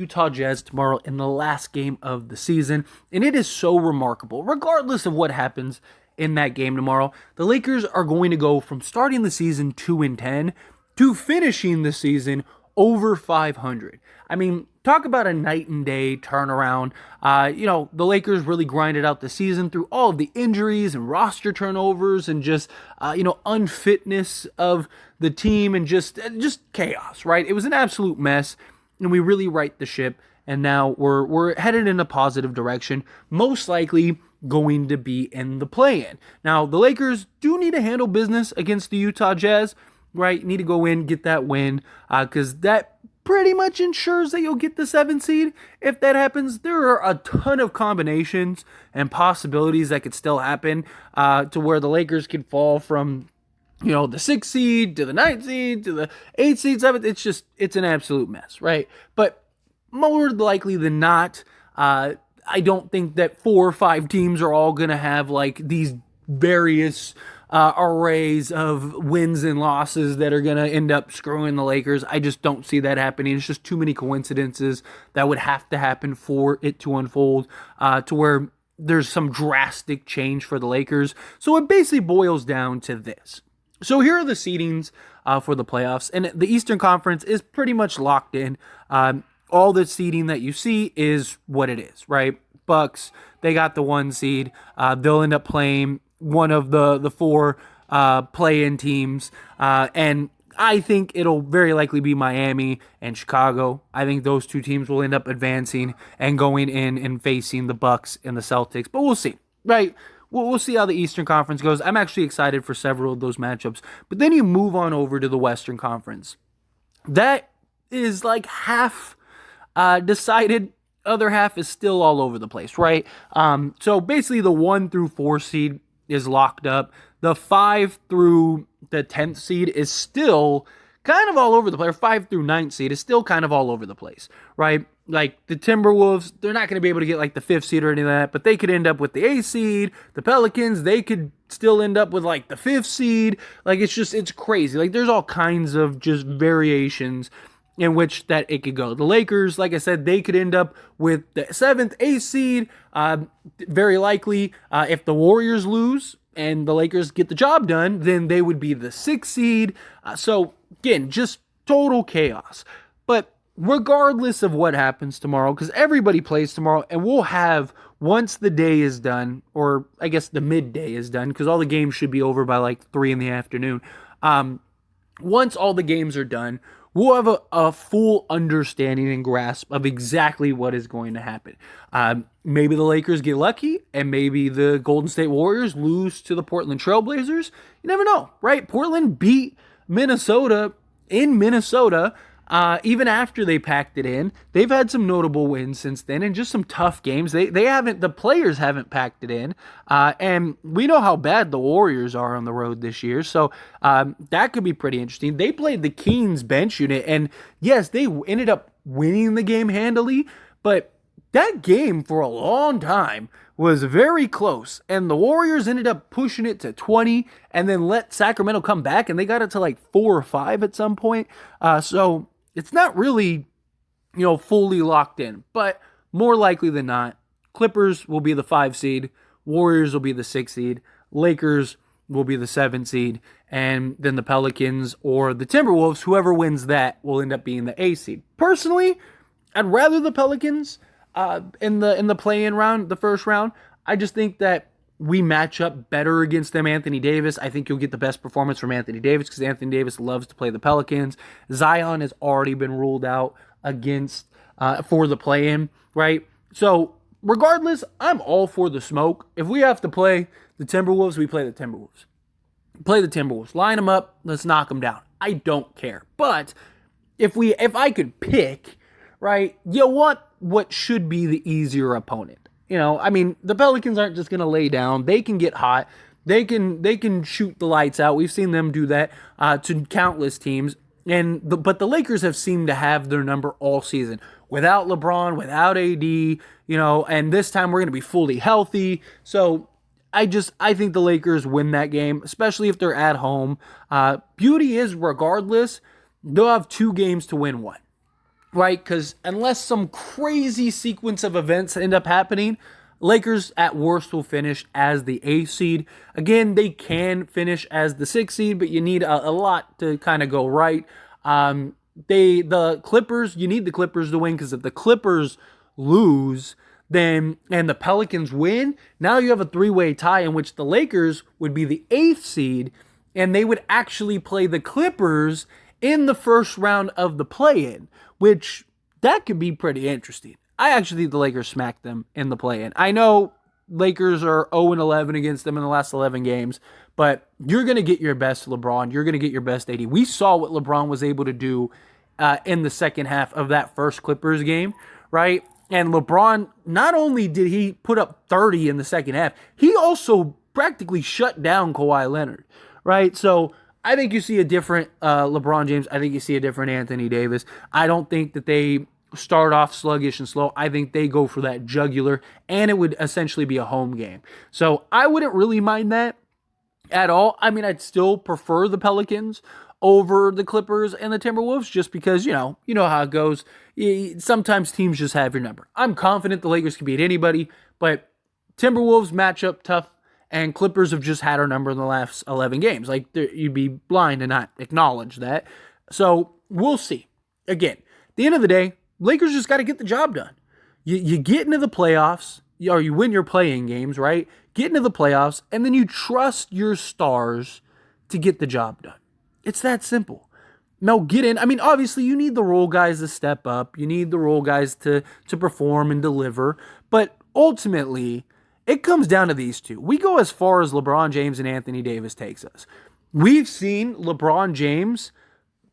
Utah Jazz tomorrow in the last game of the season, and it is so remarkable. Regardless of what happens in that game tomorrow, the Lakers are going to go from starting the season 2-10 to finishing the season over 500. I mean, talk about a night and day turnaround. The Lakers really grinded out the season through all of the injuries and roster turnovers and just, unfitness of the team and just chaos, right? It was an absolute mess, and we really right the ship, and now we're headed in a positive direction, most likely going to be in the play-in. Now, the Lakers do need to handle business against the Utah Jazz, right? Need to go in, get that win, because that pretty much ensures that you'll get the 7th seed. If that happens, there are a ton of combinations and possibilities that could still happen to where the Lakers could fall from, the 6th seed to the 9th seed to the 8th seed, 7th. It's an absolute mess, right? But more likely than not, I don't think that 4 or 5 teams are all going to have like these various arrays of wins and losses that are going to end up screwing the Lakers. I just don't see that happening. It's just too many coincidences that would have to happen for it to unfold to where there's some drastic change for the Lakers. So it basically boils down to this. So here are the seedings for the playoffs, and the Eastern Conference is pretty much locked in. All the seeding that you see is what it is, right? Bucks, they got the 1 seed. They'll end up playing one of the 4 play-in teams, and I think it'll very likely be Miami and Chicago. I think those 2 teams will end up advancing and going in and facing the Bucks and the Celtics, but we'll see, right? We'll see how the Eastern Conference goes. I'm actually excited for several of those matchups, but then you move on over to the Western Conference. That is like half decided. Other half is still all over the place, right? So basically the 1 through 4 seed is locked up. The 5 through the 10th seed is still kind of all over the place. 5 through 9th seed is still kind of all over the place, right? Like the Timberwolves, they're not going to be able to get like the 5th seed or any of that, but they could end up with the 8th seed. The Pelicans, they could still end up with like the 5th seed. Like it's crazy. Like there's all kinds of just variations in which that it could go. The Lakers, like I said, they could end up with the 7th, 8th seed. Very likely, if the Warriors lose and the Lakers get the job done, then they would be the 6th seed. So again, just total chaos. But regardless of what happens tomorrow, because everybody plays tomorrow, and we'll have, once the day is done, or I guess the midday is done, because all the games should be over by like 3 in the afternoon. Once all the games are done, we'll have a full understanding and grasp of exactly what is going to happen. Maybe the Lakers get lucky, and maybe the Golden State Warriors lose to the Portland Trailblazers. You never know, right? Portland beat Minnesota in Minnesota. Even after they packed it in, they've had some notable wins since then, and just some tough games. The players haven't packed it in, and we know how bad the Warriors are on the road this year, so that could be pretty interesting. They played the Kings bench unit, and yes, they ended up winning the game handily, but that game for a long time was very close, and the Warriors ended up pushing it to 20, and then let Sacramento come back, and they got it to like 4 or 5 at some point. So it's not really, fully locked in, but more likely than not, Clippers will be the 5 seed, Warriors will be the 6 seed, Lakers will be the 7 seed, and then the Pelicans or the Timberwolves, whoever wins that, will end up being the 8 seed. Personally, I'd rather the Pelicans in the play-in round, the first round. I just think that we match up better against them. Anthony Davis, I think you'll get the best performance from Anthony Davis because Anthony Davis loves to play the Pelicans. Zion has already been ruled out against for the play-in, right? So regardless, I'm all for the smoke. If we have to play the Timberwolves, we play the Timberwolves. Play the Timberwolves. Line them up. Let's knock them down. I don't care. But if I could pick, right, you want what should be the easier opponent. The Pelicans aren't just going to lay down. They can get hot. They can shoot the lights out. We've seen them do that to countless teams. But the Lakers have seemed to have their number all season. Without LeBron, without AD, and this time we're going to be fully healthy. So I think the Lakers win that game, especially if they're at home. Beauty is, regardless, they'll have 2 games to win one. right? Because unless some crazy sequence of events end up happening, Lakers at worst will finish as the 8th seed. Again, they can finish as the 6th seed, but you need a lot to kind of go right. The Clippers, you need the Clippers to win, because if the Clippers lose, then and the Pelicans win, now you have a three-way tie in which the Lakers would be the 8th seed, and they would actually play the Clippers in the first round of the play-in, which that could be pretty interesting. I actually think the Lakers smacked them in the play-in. I know Lakers are 0-11 against them in the last 11 games, but you're going to get your best LeBron. You're going to get your best AD. We saw what LeBron was able to do in the second half of that first Clippers game, right? And LeBron, not only did he put up 30 in the second half, he also practically shut down Kawhi Leonard, right? So I think you see a different LeBron James. I think you see a different Anthony Davis. I don't think that they start off sluggish and slow. I think they go for that jugular, and it would essentially be a home game. So I wouldn't really mind that at all. I mean, I'd still prefer the Pelicans over the Clippers and the Timberwolves, just because, you know how it goes. Sometimes teams just have your number. I'm confident the Lakers can beat anybody, but Timberwolves match up tough, and Clippers have just had our number in the last 11 games. Like, you'd be blind to not acknowledge that. So we'll see. Again, at the end of the day, Lakers just got to get the job done. You get into the playoffs, or you win your play-in games, right? Get into the playoffs, and then you trust your stars to get the job done. It's that simple. Now get in. I mean, obviously you need the role guys to step up. You need the role guys to perform and deliver. But ultimately, it comes down to these two. We go as far as LeBron James and Anthony Davis takes us. We've seen LeBron James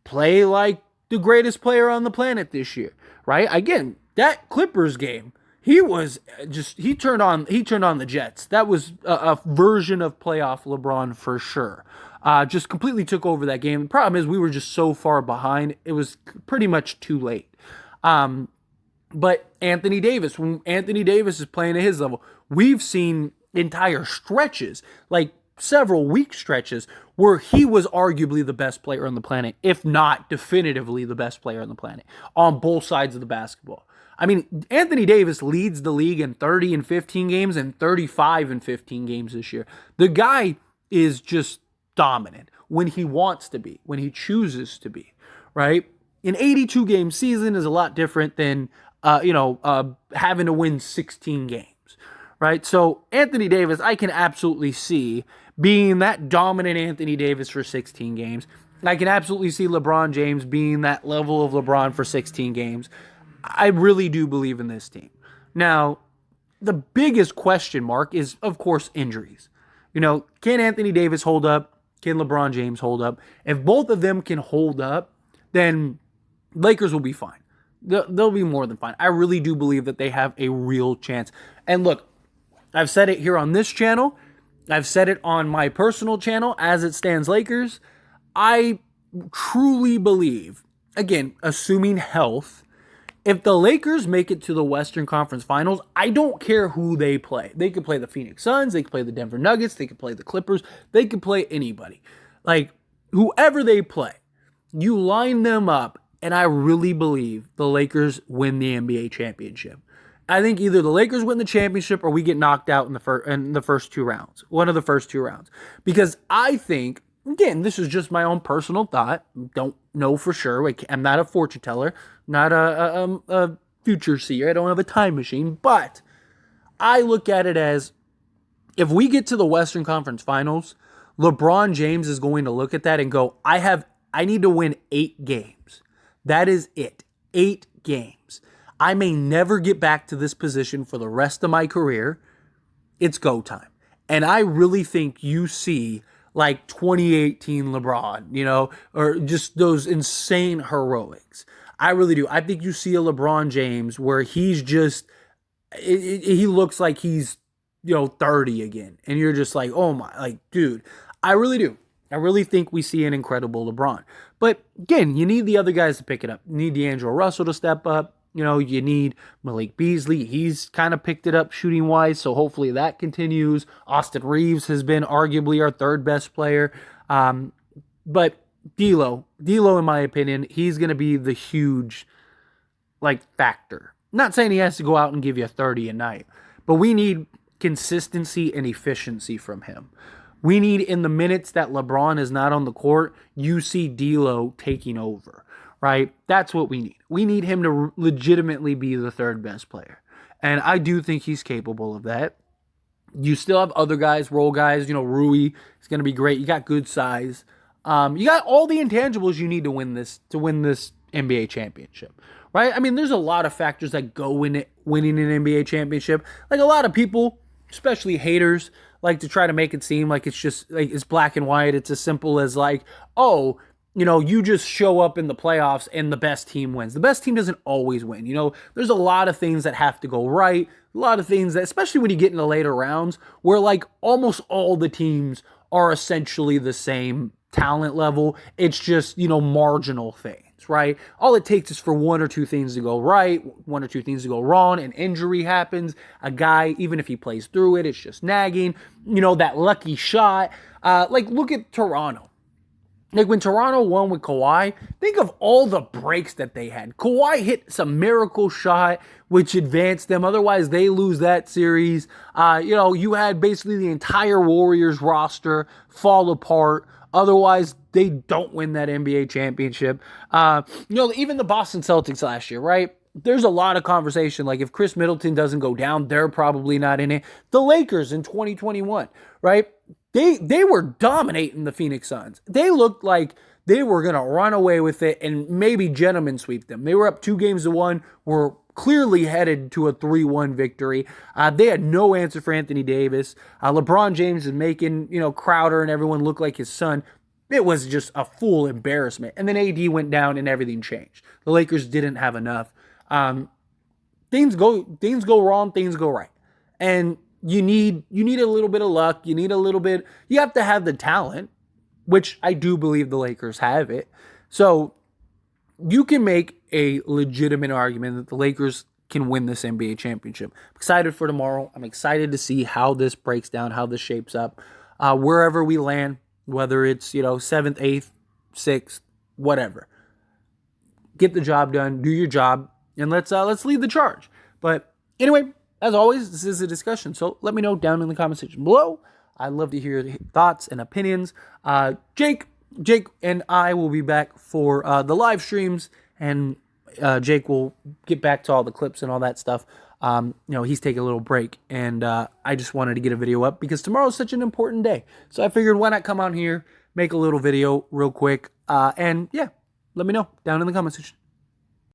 play like the greatest player on the planet this year, right? Again, that Clippers game, he turned on the Jets. That was a version of playoff LeBron for sure. Just completely took over that game. The problem is we were just so far behind. It was pretty much too late. But Anthony Davis, when Anthony Davis is playing at his level, we've seen entire stretches, like several week stretches, where he was arguably the best player on the planet, if not definitively the best player on the planet, on both sides of the basketball. I mean, Anthony Davis leads the league in 30 and 15 games and 35 and 15 games this year. The guy is just dominant when he wants to be, when he chooses to be, right? An 82-game season is a lot different than, having to win 16 games, right? So Anthony Davis, I can absolutely see being that dominant Anthony Davis for 16 games. I can absolutely see LeBron James being that level of LeBron for 16 games. I really do believe in this team. Now, the biggest question mark is, of course, injuries. Can Anthony Davis hold up? Can LeBron James hold up? If both of them can hold up, then Lakers will be fine. They'll be more than fine. I really do believe that they have a real chance. And look, I've said it here on this channel. I've said it on my personal channel, As It Stands Lakers. I truly believe, again, assuming health, if the Lakers make it to the Western Conference Finals, I don't care who they play. They could play the Phoenix Suns, they could play the Denver Nuggets, they could play the Clippers, they could play anybody. Like, whoever they play, you line them up, and I really believe the Lakers win the NBA championship. I think either the Lakers win the championship or we get knocked out in the first two rounds. One of the first two rounds. Because I think, again, this is just my own personal thought. Don't know for sure. I'm not a fortune teller, not a future seer. I don't have a time machine. But I look at it as, if we get to the Western Conference Finals, LeBron James is going to look at that and go, I need to win 8 games. That is it. 8 games. I may never get back to this position for the rest of my career. It's go time. And I really think you see like 2018 LeBron, or just those insane heroics. I really do. I think you see a LeBron James where he's just, he looks like he's, 30 again. And you're just like, oh my, like, dude, I really do. I really think we see an incredible LeBron. But again, you need the other guys to pick it up. You need D'Angelo Russell to step up. You need Malik Beasley. He's kind of picked it up shooting-wise, so hopefully that continues. Austin Reeves has been arguably our third best player. But D'Lo, in my opinion, he's going to be the huge like factor. Not saying he has to go out and give you 30 a night, but we need consistency and efficiency from him. We need, in the minutes that LeBron is not on the court, you see D'Lo taking over, right? That's what we need. We need him to legitimately be the third best player. And I do think he's capable of that. You still have other guys, role guys. Rui is going to be great. You got good size. You got all the intangibles you need to win this NBA championship, right? I mean, there's a lot of factors that go in it, winning an NBA championship. Like, a lot of people, especially haters, like to try to make it seem like it's just like it's black and white. It's as simple as like, oh, you just show up in the playoffs and the best team wins. The best team doesn't always win. There's a lot of things that have to go right. A lot of things that, especially when you get into later rounds, where like almost all the teams are essentially the same talent level. It's just, marginal things, right? All it takes is for one or two things to go right, one or two things to go wrong. An injury happens. A guy, even if he plays through it, it's just nagging. That lucky shot. Like, look at Toronto. Like, when Toronto won with Kawhi, think of all the breaks that they had. Kawhi hit some miracle shot, which advanced them. Otherwise, they lose that series. You had basically the entire Warriors roster fall apart. Otherwise, they don't win that NBA championship. Even the Boston Celtics last year, right? There's a lot of conversation. Like, if Chris Middleton doesn't go down, they're probably not in it. The Lakers in 2021, right? They were dominating the Phoenix Suns. They looked like they were going to run away with it and maybe gentlemen sweep them. They were up 2-1, were clearly headed to a 3-1 victory. They had no answer for Anthony Davis. LeBron James is making, Crowder and everyone look like his son. It was just a full embarrassment. And then AD went down and everything changed. The Lakers didn't have enough. Things go wrong, things go right. And you need a little bit of luck. You have to have the talent, which I do believe the Lakers have it. So you can make a legitimate argument that the Lakers can win this NBA championship. I'm excited for tomorrow. I'm excited to see how this breaks down, how this shapes up. Wherever we land, whether it's, 7th, 8th, 6th, whatever. Get the job done, do your job, and let's lead the charge. But anyway, as always, this is a discussion, so let me know down in the comment section below. I'd love to hear thoughts and opinions. Jake and I will be back for the live streams, and Jake will get back to all the clips and all that stuff. He's taking a little break, and I just wanted to get a video up because tomorrow's such an important day. So I figured, why not come on here, make a little video real quick, and yeah, let me know down in the comment section.